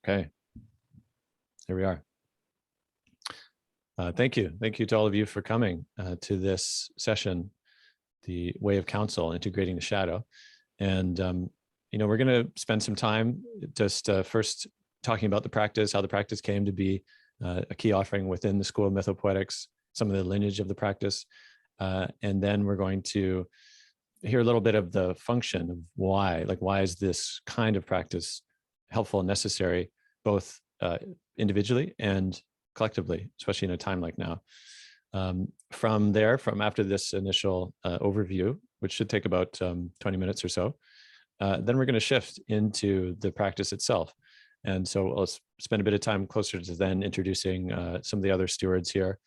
Okay, here we are. Thank you. Thank you to all of you for coming to this session, the Way of Counsel, Integrating the Shadow. And, we're going to spend some time just first talking about the practice, how the practice came to be a key offering within the School of Mythopoetics, some of the lineage of the practice. And then we're going to hear a little bit of the function of why is this kind of practice helpful and necessary, both individually and collectively, especially in a time like now. From after this initial overview, which should take about 20 minutes or so, then we're going to shift into the practice itself. And so let's spend a bit of time closer to then introducing some of the other stewards here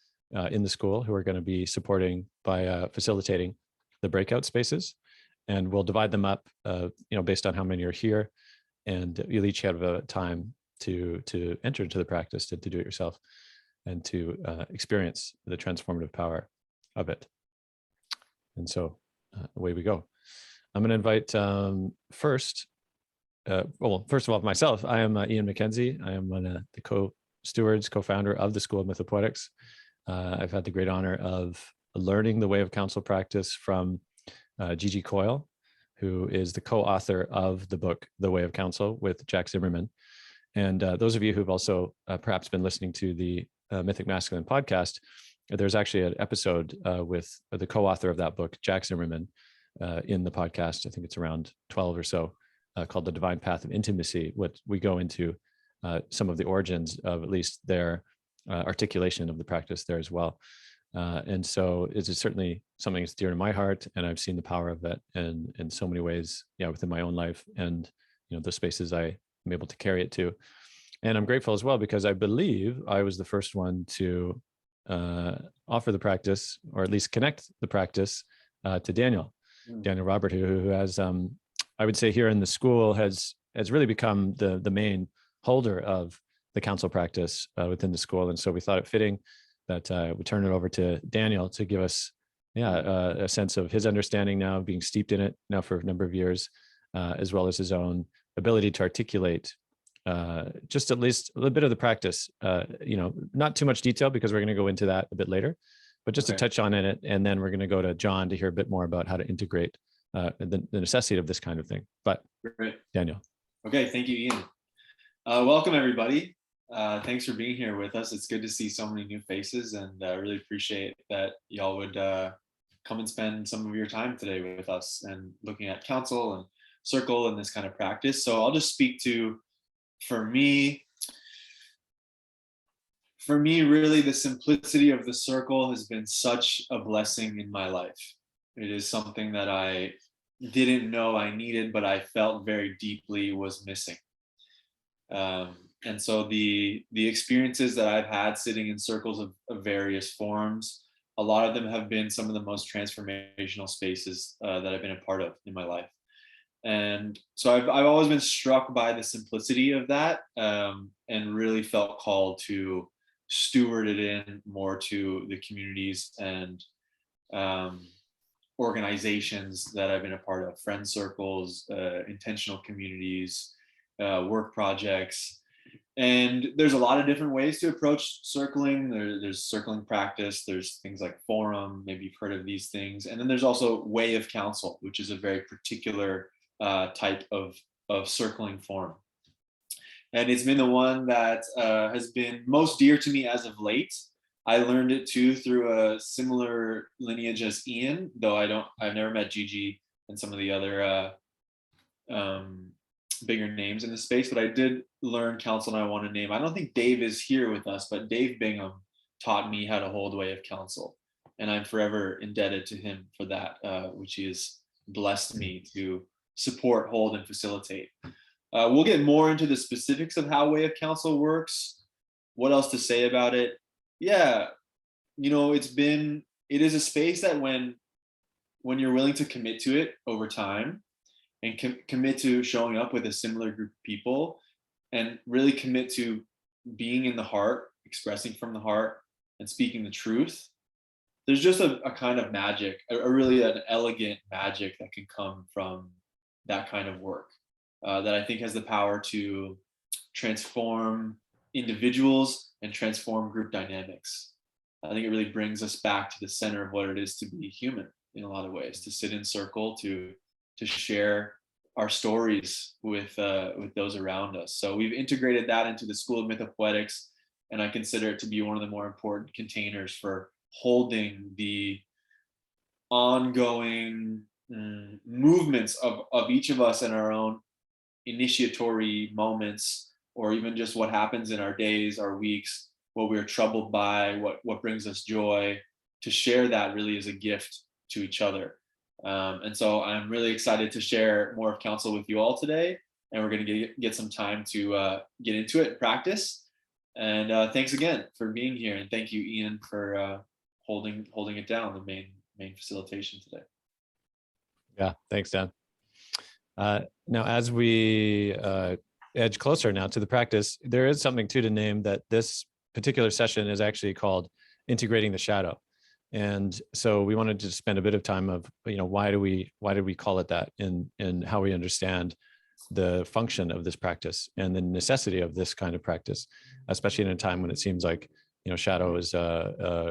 in the school who are going to be supporting by facilitating the breakout spaces. And we'll divide them up, based on how many are here. And you'll each have a time to enter into the practice, to do it yourself, and to experience the transformative power of it. And so away we go. I'm going to invite first of all, myself. I am Ian McKenzie. I am one of the co-stewards, co-founder of the School of Mythopoetics. I've had the great honor of learning the Way of Counsel practice from Gigi Coyle, who is the co-author of the book, The Way of Counsel, with Jack Zimmerman. And those of you who've also perhaps been listening to the Mythic Masculine podcast, there's actually an episode with the co-author of that book, Jack Zimmerman, in the podcast. I think it's around 12 or so, called The Divine Path of Intimacy. What we go into some of the origins of at least their articulation of the practice there as well. And so it's certainly something that's dear to my heart, and I've seen the power of it in so many ways, within my own life and the spaces I am able to carry it to. And I'm grateful as well because I believe I was the first one to offer the practice, or at least connect the practice to Daniel Robert, who has, I would say here in the school has really become the main holder of the counsel practice within the school. And so we thought it fitting that we turn it over to Daniel to give us, a sense of his understanding now, being steeped in it now for a number of years, as well as his own ability to articulate just at least a little bit of the practice, not too much detail because we're going to go into that a bit later, but just to touch on it. And then we're going to go to John to hear a bit more about how to integrate the necessity of this kind of thing. But Great. Daniel. Okay, thank you, Ian. Welcome, everybody. Thanks for being here with us. It's good to see so many new faces, and I really appreciate that y'all would come and spend some of your time today with us and looking at counsel and circle and this kind of practice. So I'll just speak to, for me, really the simplicity of the circle has been such a blessing in my life. It is something that I didn't know I needed, but I felt very deeply was missing. And so the experiences that I've had sitting in circles of various forms, a lot of them have been some of the most transformational spaces that I've been a part of in my life. And so I've always been struck by the simplicity of that, and really felt called to steward it in more to the communities and organizations that I've been a part of, friend circles, intentional communities, work projects. And there's a lot of different ways to approach circling. There's circling practice, there's things like forum, maybe you've heard of these things. And then there's also Way of Counsel, which is a very particular type of circling form. And it's been the one that has been most dear to me as of late. I learned it too through a similar lineage as Ian, though I've never met Gigi and some of the other bigger names in the space, but I did learn counsel, and I want to name, I don't think Dave is here with us, but Dave Bingham taught me how to hold Way of Counsel. And I'm forever indebted to him for that, which he has blessed me to support, hold, and facilitate. We'll get more into the specifics of how Way of Counsel works, what else to say about it. Yeah, it is a space that when you're willing to commit to it over time and commit to showing up with a similar group of people and really commit to being in the heart, expressing from the heart, and speaking the truth, there's just a kind of magic, really an elegant magic that can come from that kind of work that I think has the power to transform individuals and transform group dynamics. I think it really brings us back to the center of what it is to be human in a lot of ways, to sit in circle, to share our stories with those around us. So we've integrated that into the School of Mythopoetics, and I consider it to be one of the more important containers for holding the ongoing movements of each of us in our own initiatory moments, or even just what happens in our days, our weeks, what we're troubled by, what brings us joy. To share that really is a gift to each other. And so I'm really excited to share more of counsel with you all today, and we're going to get some time to get into it and practice. And thanks again for being here, and thank you, Ian, for holding it down, the main facilitation today. Yeah, thanks, Dan. Now, as we edge closer now to the practice, there is something to name that this particular session is actually called Integrating the Shadow. And so we wanted to spend a bit of time of, why did we call it that, and how we understand the function of this practice and the necessity of this kind of practice, especially in a time when it seems like, shadow is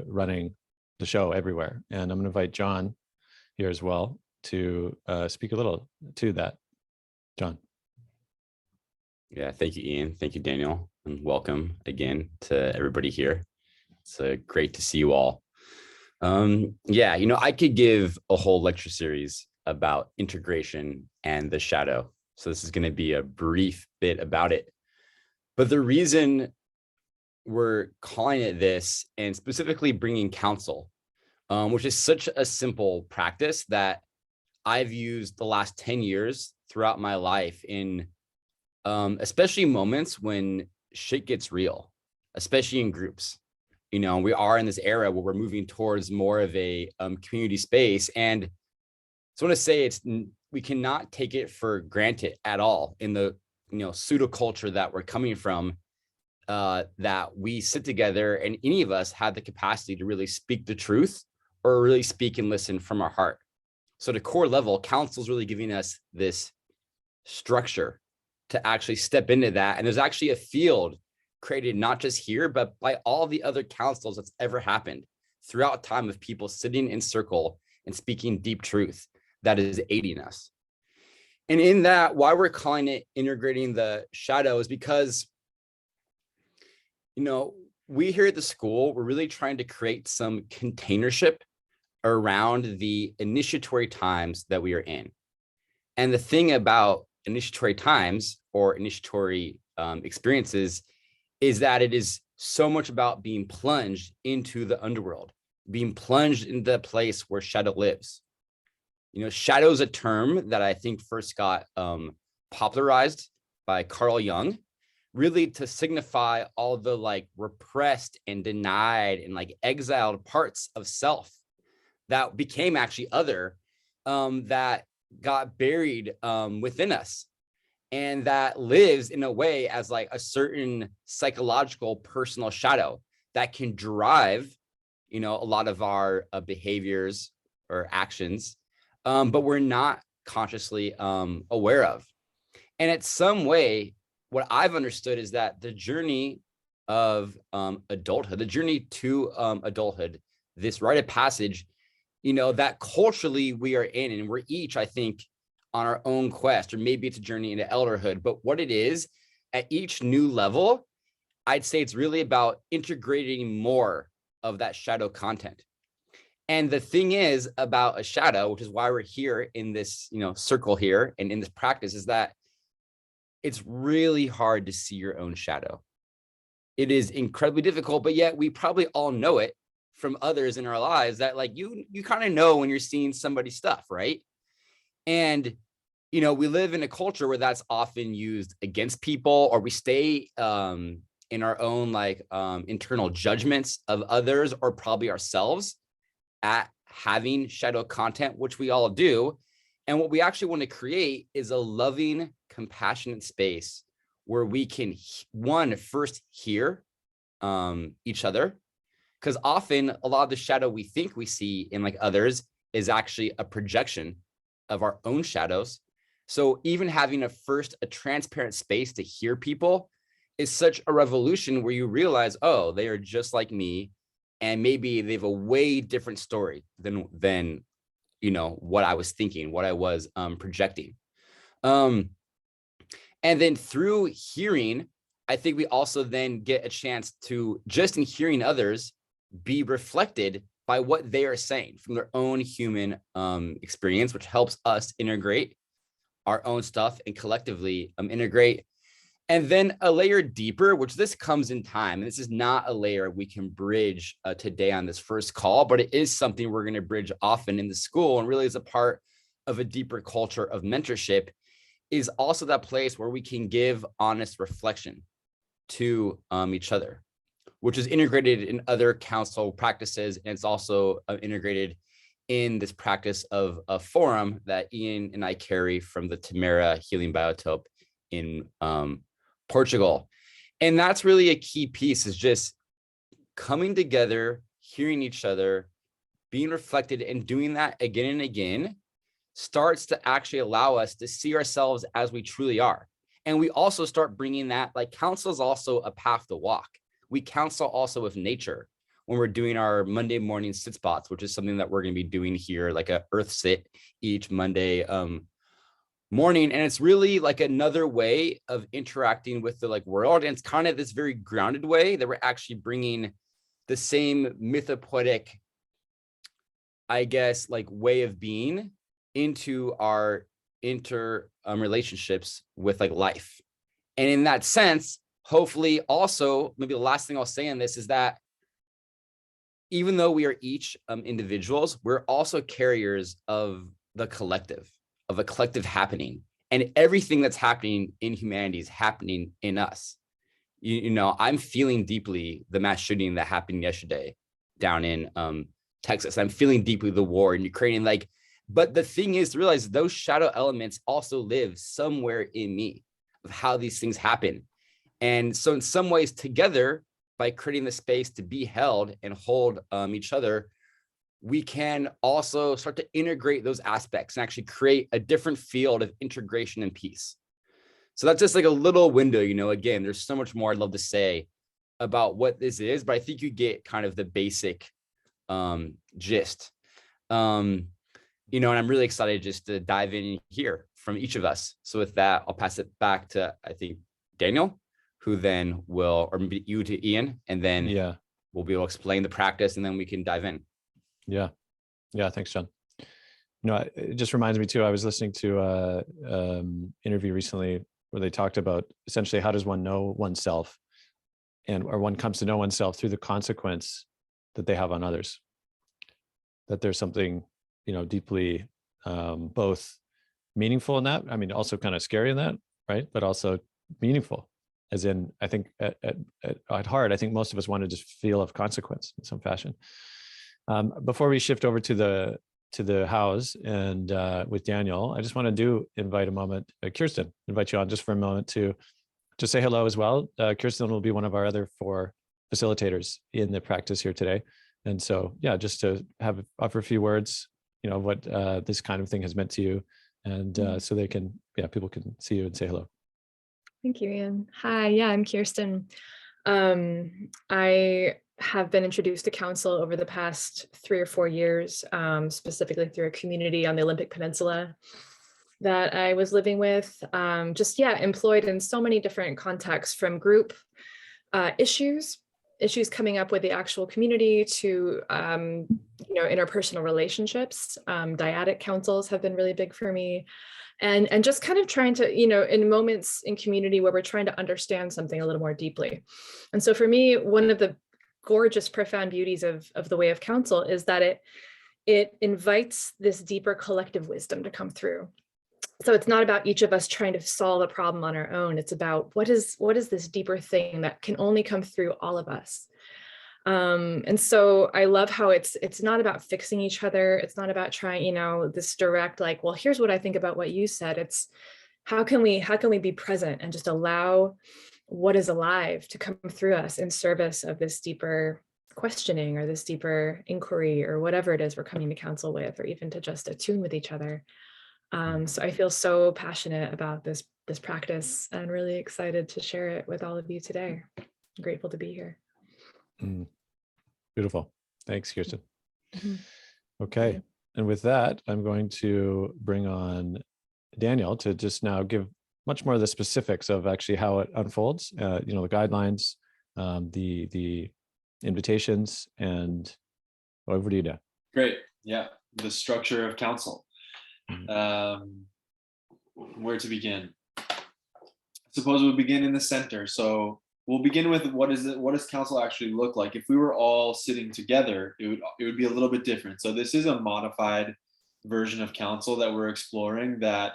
running the show everywhere. And I'm going to invite John here as well to speak a little to that. John. Yeah, thank you, Ian. Thank you, Daniel, and welcome again to everybody here. It's great to see you all. Yeah, I could give a whole lecture series about integration and the shadow. So this is going to be a brief bit about it. But the reason we're calling it this, and specifically bringing counsel, which is such a simple practice that I've used the last 10 years throughout my life in especially moments when shit gets real, especially in groups. We are in this era where we're moving towards more of a community space. And so I want to say we cannot take it for granted at all in the pseudo culture that we're coming from, that we sit together and any of us have the capacity to really speak the truth or really speak and listen from our heart. So at a core level, counsel is really giving us this structure to actually step into that. And there's actually a field created not just here, but by all the other councils that's ever happened throughout time, of people sitting in circle and speaking deep truth that is aiding us. And in that, why we're calling it Integrating the Shadow is because, we here at the school, we're really trying to create some containership around the initiatory times that we are in. And the thing about initiatory times or initiatory experiences is that it is so much about being plunged into the underworld, being plunged into the place where shadow lives. Shadow is a term that I think first got popularized by Carl Jung, really to signify all the repressed and denied and exiled parts of self that became actually other, that got buried within us, and that lives in a way as a certain psychological personal shadow that can drive, a lot of our behaviors or actions, but we're not consciously aware of. And in some way, what I've understood is that the journey of adulthood, the journey to adulthood, this rite of passage, that culturally we are in, and we're each, I think, on our own quest, or maybe it's a journey into elderhood. But what it is, at each new level, I'd say it's really about integrating more of that shadow content. And the thing is about a shadow, which is why we're here in this, circle here and in this practice, is that it's really hard to see your own shadow. It is incredibly difficult, but yet we probably all know it from others in our lives, that you kind of know when you're seeing somebody's stuff, right? And we live in a culture where that's often used against people, or we stay in our own internal judgments of others, or probably ourselves, at having shadow content, which we all do. And what we actually want to create is a loving, compassionate space where we can first hear each other. Because often a lot of the shadow we think we see in others is actually a projection of our own shadows. So even having a transparent space to hear people is such a revolution where you realize, oh, they are just like me, and maybe they have a way different story than what I was thinking, what I was projecting. And then through hearing, I think we also then get a chance to, just in hearing others, be reflected by what they are saying from their own human experience, which helps us integrate our own stuff and collectively integrate. And then a layer deeper, which this comes in time, and this is not a layer we can bridge today on this first call, but it is something we're going to bridge often in the school, and really is a part of a deeper culture of mentorship, is also that place where we can give honest reflection to each other, which is integrated in other counsel practices. And it's also integrated in this practice of a forum that Ian and I carry from the Tamara Healing Biotope in Portugal. And that's really a key piece, is just coming together, hearing each other, being reflected, and doing that again and again starts to actually allow us to see ourselves as we truly are. And we also start bringing that, like, counsel is also a path to walk. We counsel also with nature when we're doing our Monday morning sit spots, which is something that we're going to be doing here, like a earth sit each Monday morning. And it's really like another way of interacting with the world. And it's kind of this very grounded way that we're actually bringing the same mythopoetic, I guess, way of being into our relationships with life. And in that sense, hopefully also, maybe the last thing I'll say on this is that even though we are each individuals, we're also carriers of the collective, of a collective happening. And everything that's happening in humanity is happening in us. I'm feeling deeply the mass shooting that happened yesterday down in Texas. I'm feeling deeply the war in Ukraine. But the thing is to realize those shadow elements also live somewhere in me, of how these things happen. And so in some ways together, by creating the space to be held and hold each other, we can also start to integrate those aspects and actually create a different field of integration and peace. So that's just a little window, again, there's so much more I'd love to say about what this is, but I think you get kind of the basic gist. And I'm really excited just to dive in here from each of us. So with that, I'll pass it back to, I think, Daniel, who then will, or maybe you to Ian, and then we'll be able to explain the practice, and then we can dive in. Yeah. Thanks, John. It just reminds me too, I was listening to an interview recently where they talked about essentially how does one know oneself, or one comes to know oneself through the consequence that they have on others. That there's something, deeply both meaningful in that. I mean, also kind of scary in that, right? But also meaningful, as in, I think at heart, I think most of us want to just feel of consequence in some fashion. Before we shift over to the house and with Daniel, I just want to invite a moment, Kirsten, invite you on just for a moment to say hello as well. Kirsten will be one of our other 4 facilitators in the practice here today. And so, just to offer a few words, what this kind of thing has meant to you, and so they can, people can see you and say hello. Thank you, Ian. Hi, I'm Kirsten. I have been introduced to counsel over the past 3 or 4 years, specifically through a community on the Olympic Peninsula that I was living with, employed in so many different contexts, from group issues coming up with the actual community to, interpersonal relationships. Dyadic counsels have been really big for me. And just kind of trying to, in moments in community where we're trying to understand something a little more deeply. And so for me, one of the gorgeous, profound beauties of the way of counsel is that it invites this deeper collective wisdom to come through. So it's not about each of us trying to solve a problem on our own. It's about what is this deeper thing that can only come through all of us. And so I love how it's not about fixing each other. It's not about trying, this direct, well, here's what I think about what you said. It's how can we be present and just allow what is alive to come through us in service of this deeper questioning or this deeper inquiry or whatever it is we're coming to counsel with, or even to just attune with each other. So I feel so passionate about this practice and really excited to share it with all of you today. I'm grateful to be here. Beautiful. Thanks, Kirsten. Mhm. Okay. And with that, I'm going to bring on Daniel to just now give much more of the specifics of actually how it unfolds, the guidelines, the invitations, and over to you, Dan. Great. Yeah. The structure of council. Where to begin? Suppose we'll begin in the center. So we'll begin with what does council actually look like? If we were all sitting together, it would be a little bit different. So this is a modified version of council that we're exploring, that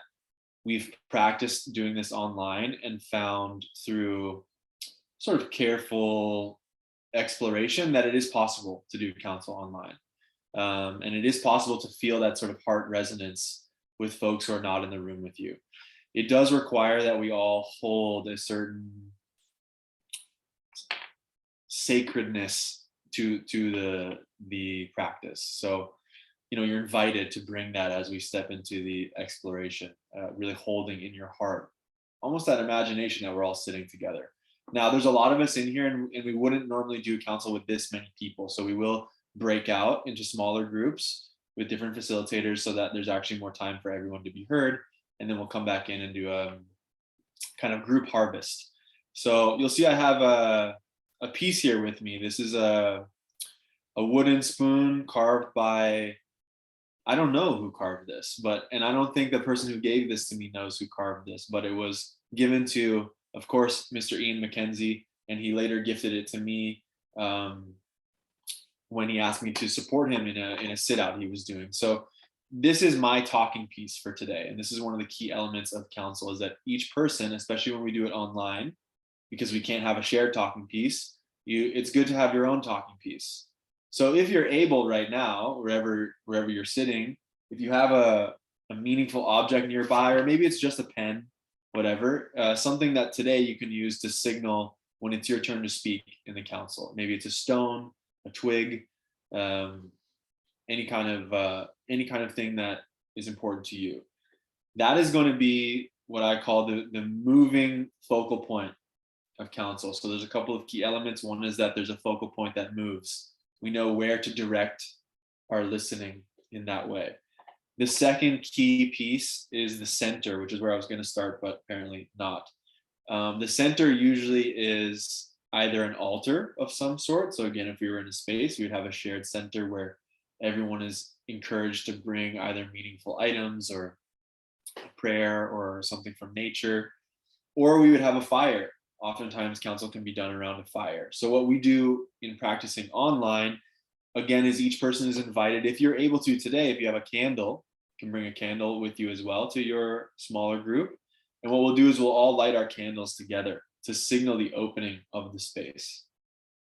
we've practiced doing this online and found through sort of careful exploration that it is possible to do council online. And it is possible to feel that sort of heart resonance with folks who are not in the room with you. It does require that we all hold a certain sacredness to the practice. So, you're invited to bring that as we step into the exploration, really holding in your heart, almost that imagination that we're all sitting together. Now, there's a lot of us in here, and we wouldn't normally do council with this many people. So we will break out into smaller groups with different facilitators so that there's actually more time for everyone to be heard. And then we'll come back in and do a kind of group harvest. So you'll see I have a piece here with me. This is a wooden spoon carved by, I don't know who carved this, and I don't think the person who gave this to me knows who carved this, but it was given to, of course, Mr. Ian McKenzie, and he later gifted it to me when he asked me to support him in a sit out he was doing. So this is my talking piece for today. And this is one of the key elements of council, is that each person, especially when we do it online, because we can't have a shared talking piece, it's good to have your own talking piece. So if you're able right now, wherever you're sitting, if you have a meaningful object nearby, or maybe it's just a pen, whatever, something that today you can use to signal when it's your turn to speak in the council. Maybe it's a stone, a twig, any kind of thing that is important to you. That is going to be what I call the moving focal point of council. So there's a couple of key elements. One is that there's a focal point that moves. We know where to direct our listening in that way. The second key piece is the center, which is where I was going to start, but apparently not. The center usually is either an altar of some sort. So again, if we were in a space, we would have a shared center where everyone is encouraged to bring either meaningful items or prayer or something from nature, or we would have a fire. Oftentimes council can be done around a fire. So what we do in practicing online, again, is each person is invited, if you're able to today, if you have a candle, you can bring a candle with you as well to your smaller group. And what we'll do is we'll all light our candles together to signal the opening of the space.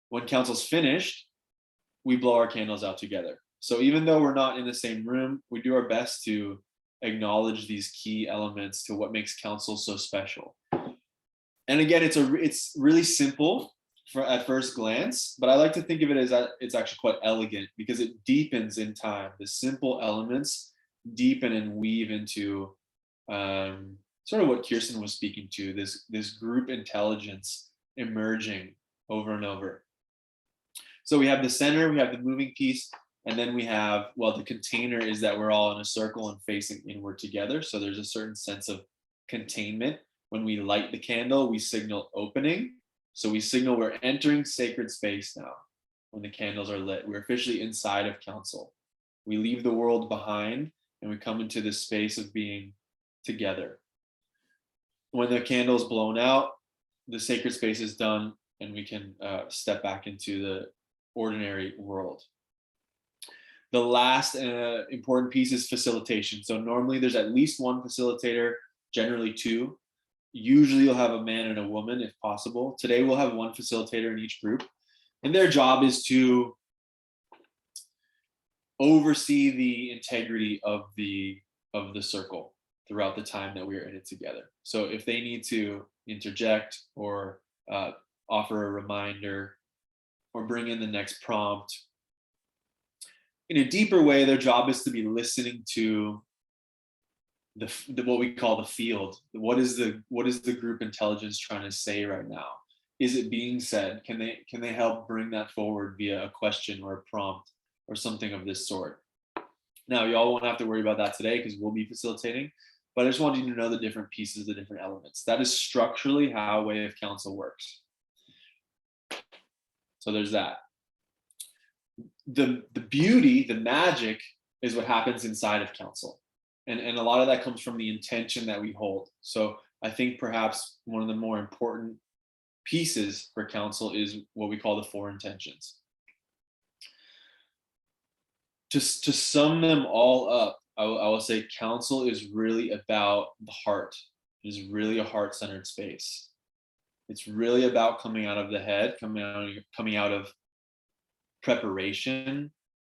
When council's finished, we blow our candles out together. So even though we're not in the same room, we do our best to acknowledge these key elements to what makes council so special. And again, it's really simple at first glance, but I like to think of it as that it's actually quite elegant because it deepens in time. The simple elements deepen and weave into sort of what Kirsten was speaking to, this group intelligence emerging over and over. So we have the center, we have the moving piece, and then we have, the container is that we're all in a circle and facing inward together. So there's a certain sense of containment. When we light the candle, we signal opening. So we signal we're entering sacred space now. When the candles are lit, we're officially inside of council. We leave the world behind and we come into this space of being together. When the candle is blown out, the sacred space is done and we can step back into the ordinary world. The last important piece is facilitation. So normally there's at least one facilitator, generally two. Usually you'll have a man and a woman if possible. Today we'll have one facilitator in each group. And their job is to oversee the integrity of the circle throughout the time that we're in it together. So if they need to interject or offer a reminder or bring in the next prompt, in a deeper way, their job is to be listening to what we call the field. What is the group intelligence trying to say right now? Is it being said? Can they help bring that forward via a question or a prompt or something of this sort? Now, y'all won't have to worry about that today because we'll be facilitating, but I just want you to know the different pieces, the different elements. That is structurally how Way of Counsel works. So there's that. The beauty, the magic is what happens inside of counsel. And a lot of that comes from the intention that we hold. So I think perhaps one of the more important pieces for counsel is what we call the 4 intentions. To sum them all up, I will say counsel is really about the heart. It is really a heart-centered space. It's really about coming out of the head, coming out of preparation,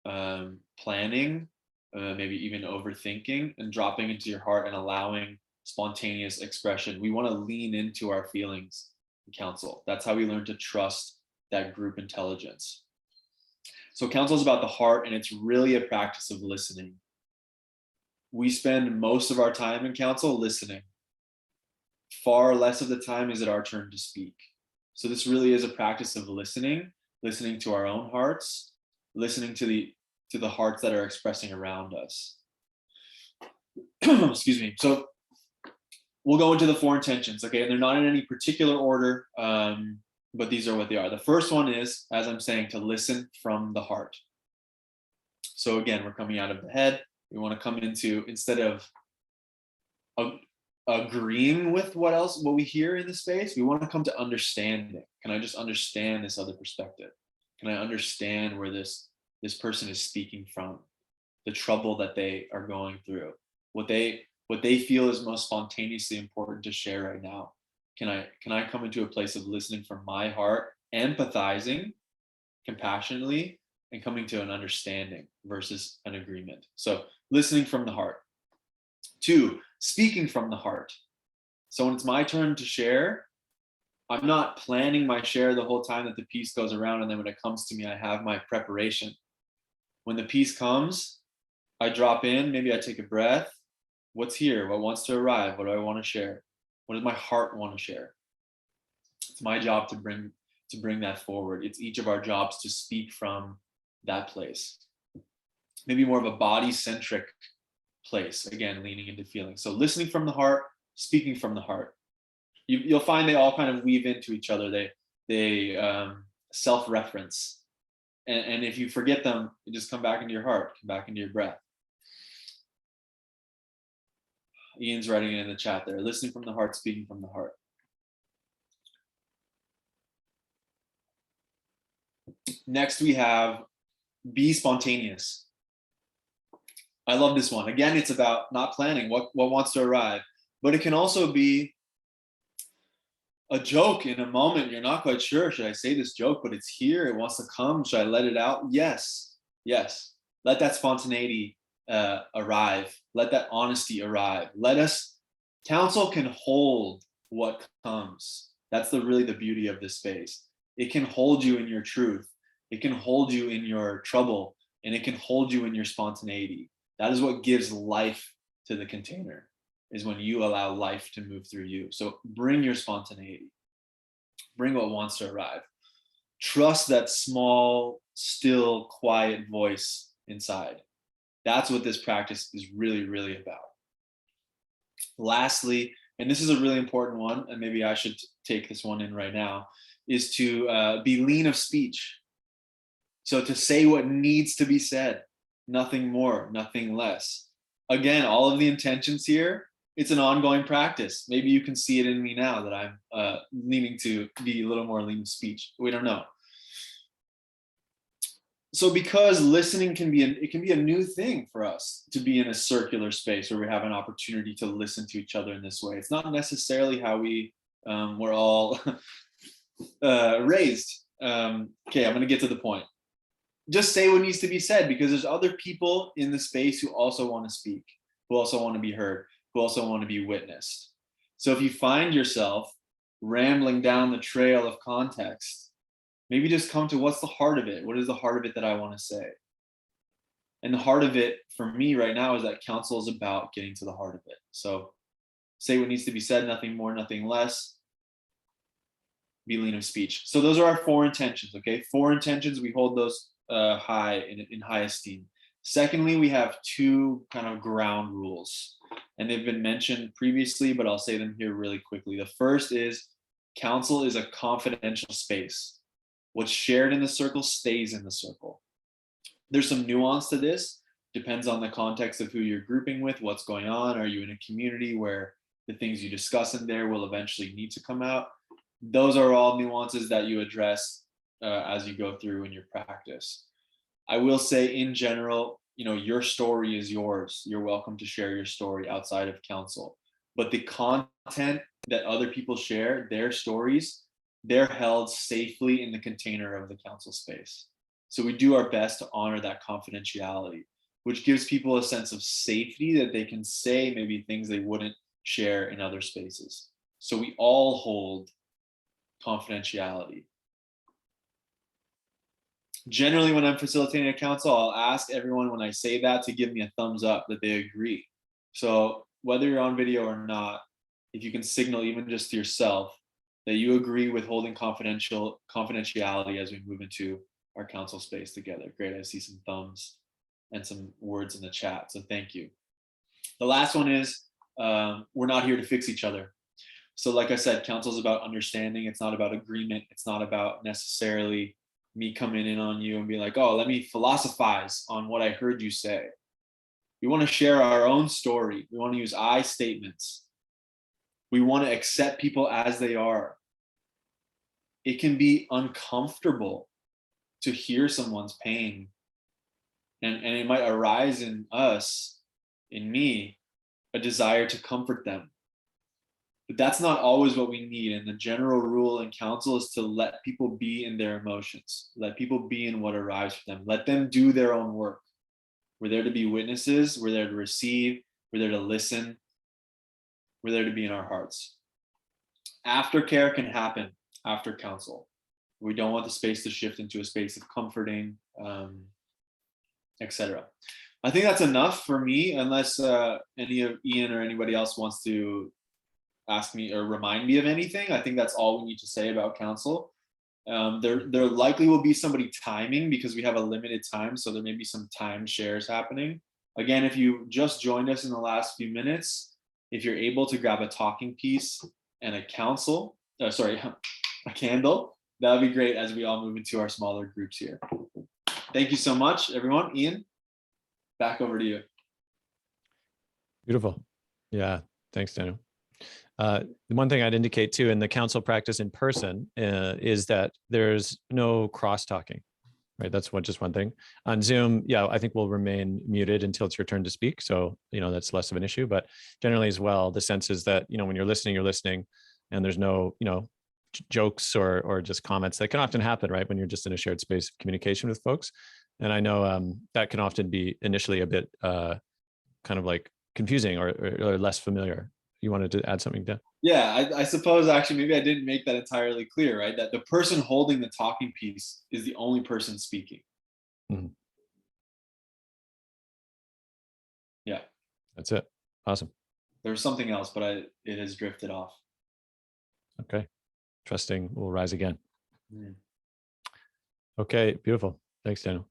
planning, maybe even overthinking, and dropping into your heart and allowing spontaneous expression. We want to lean into our feelings in counsel. That's how we learn to trust that group intelligence. So counsel is about the heart, and it's really a practice of listening. We spend most of our time in counsel listening. Far less of the time is it our turn to speak. So this really is a practice of listening to our own hearts, listening to the hearts that are expressing around us. Excuse me. So we'll go into the 4 intentions, okay? And they're not in any particular order, but these are what they are. The first one is, as I'm saying, to listen from the heart. So again, we're coming out of the head. We want to come into, instead of agreeing with what we hear in the space, we want to come to understanding. Can I just understand this other perspective? Can I understand where this person is speaking from, the trouble that they are going through, what they feel is most spontaneously important to share right now? Can I come into a place of listening from my heart, empathizing compassionately, and coming to an understanding versus an agreement? So listening from the heart. 2, speaking from the heart. So when it's my turn to share, I'm not planning my share the whole time that the piece goes around, and then when it comes to me, I have my preparation. When the piece comes, I drop in, maybe I take a breath. What's here? What wants to arrive? What do I want to share? What does my heart want to share? It's my job to bring that forward. It's each of our jobs to speak from that place. Maybe more of a body-centric place, again, leaning into feeling. So listening from the heart, speaking from the heart. You'll find they all kind of weave into each other. They self-reference. And if you forget them, you just come back into your heart, come back into your breath. Ian's writing it in the chat there. Listening from the heart, speaking from the heart. Next, we have be spontaneous. I love this one. Again, it's about not planning what wants to arrive, but it can also be a joke in a moment. You're not quite sure, should I say this joke, but it's here, it wants to come. Should I let it out? Yes. Let that spontaneity arrive. Let that honesty arrive. Counsel can hold what comes. That's really the beauty of this space. It can hold you in your truth. It can hold you in your trouble, and it can hold you in your spontaneity. That is what gives life to the container, is when you allow life to move through you. So bring your spontaneity. Bring what wants to arrive. Trust that small, still, quiet voice inside. That's what this practice is really, really about. Lastly, and this is a really important one, and maybe I should take this one in right now, is to be lean of speech. So to say what needs to be said, nothing more, nothing less. Again, all of the intentions here, it's an ongoing practice. Maybe you can see it in me now that I'm leaning to be a little more lean of speech. We don't know. So because listening can be a new thing for us, to be in a circular space where we have an opportunity to listen to each other in this way. It's not necessarily how we were all raised. Okay, I'm going to get to the point. Just say what needs to be said, because there's other people in the space who also want to speak, who also want to be heard, who also want to be witnessed. So if you find yourself rambling down the trail of context, maybe just come to what's the heart of it? What is the heart of it that I want to say? And the heart of it for me right now is that counsel is about getting to the heart of it. So say what needs to be said, nothing more, nothing less. Be lean of speech. So those are our 4 intentions. Okay, 4 intentions, we hold those high in high esteem. Secondly, we have 2 kind of ground rules, and they've been mentioned previously, but I'll say them here really quickly. The first is counsel is a confidential space. What's shared in the circle stays in the circle. There's some nuance to this, depends on the context of who you're grouping with, what's going on. Are you in a community where the things you discuss in there will eventually need to come out? Those are all nuances that you address as you go through in your practice. I will say in general, your story is yours. You're welcome to share your story outside of counsel. But the content that other people share, their stories, they're held safely in the container of the counsel space. So we do our best to honor that confidentiality, which gives people a sense of safety that they can say maybe things they wouldn't share in other spaces. So we all hold confidentiality. Generally, when I'm facilitating a counsel, I'll ask everyone when I say that to give me a thumbs up that they agree. So whether you're on video or not, if you can signal even just to yourself that you agree with holding confidentiality as we move into our counsel space together. Great, I see some thumbs and some words in the chat, so thank you. The last one is we're not here to fix each other. So like I said, counsel is about understanding. It's not about agreement. It's not about necessarily me coming in on you and being like, oh, let me philosophize on what I heard you say. We want to share our own story. We want to use I statements. We want to accept people as they are. It can be uncomfortable to hear someone's pain. And it might arise in us, in me, a desire to comfort them. But that's not always what we need. And the general rule in counsel is to let people be in their emotions. Let people be in what arrives for them. Let them do their own work. We're there to be witnesses. We're there to receive. We're there to listen. We're there to be in our hearts. Aftercare can happen after counsel. We don't want the space to shift into a space of comforting, etc. I think that's enough for me, unless any of Ian or anybody else wants to ask me or remind me of anything. I think that's all we need to say about counsel. There likely will be somebody timing because we have a limited time, so there may be some time shares happening. Again, if you just joined us in the last few minutes, if you're able to grab a talking piece and a candle, that would be great as we all move into our smaller groups here. Thank you so much, everyone. Ian, back over to you. Beautiful. Yeah, thanks, Daniel. The one thing I'd indicate too in the counsel practice in person is that there's no cross-talking, right? That's just one thing. On Zoom, yeah, I think we'll remain muted until it's your turn to speak. So, that's less of an issue, but generally as well, the sense is that, when you're listening and there's no, jokes or just comments that can often happen, right? When you're just in a shared space of communication with folks. And I know that can often be initially a bit kind of like confusing or less familiar. You wanted to add something, Dan? Yeah, I suppose actually maybe I didn't make that entirely clear, right? That the person holding the talking piece is the only person speaking. Mm-hmm. Yeah. That's it. Awesome. There's something else, but it has drifted off. Okay. Trusting will rise again. Mm. Okay, beautiful. Thanks, Daniel.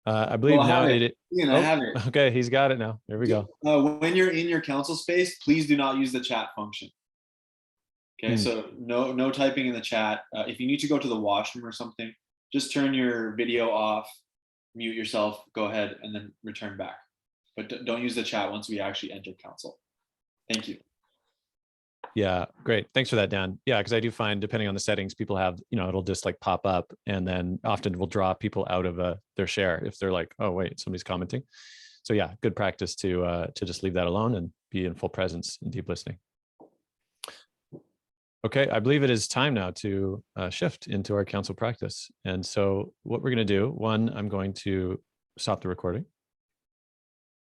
I believe I now have it. Ian, I have it. Okay, he's got it now. There we go. When you're in your counsel space, please do not use the chat function. Okay, so no typing in the chat. If you need to go to the washroom or something, just turn your video off, mute yourself, go ahead, and then return back. But don't use the chat once we actually enter counsel. Thank you. Yeah, great. Thanks for that, Dan. Yeah, because I do find depending on the settings, people have, it'll just like pop up and then often will draw people out of their share if they're like, oh, wait, somebody's commenting. So yeah, good practice to just leave that alone and be in full presence and deep listening. Okay, I believe it is time now to shift into our counsel practice. And so what we're going to do, one, I'm going to stop the recording.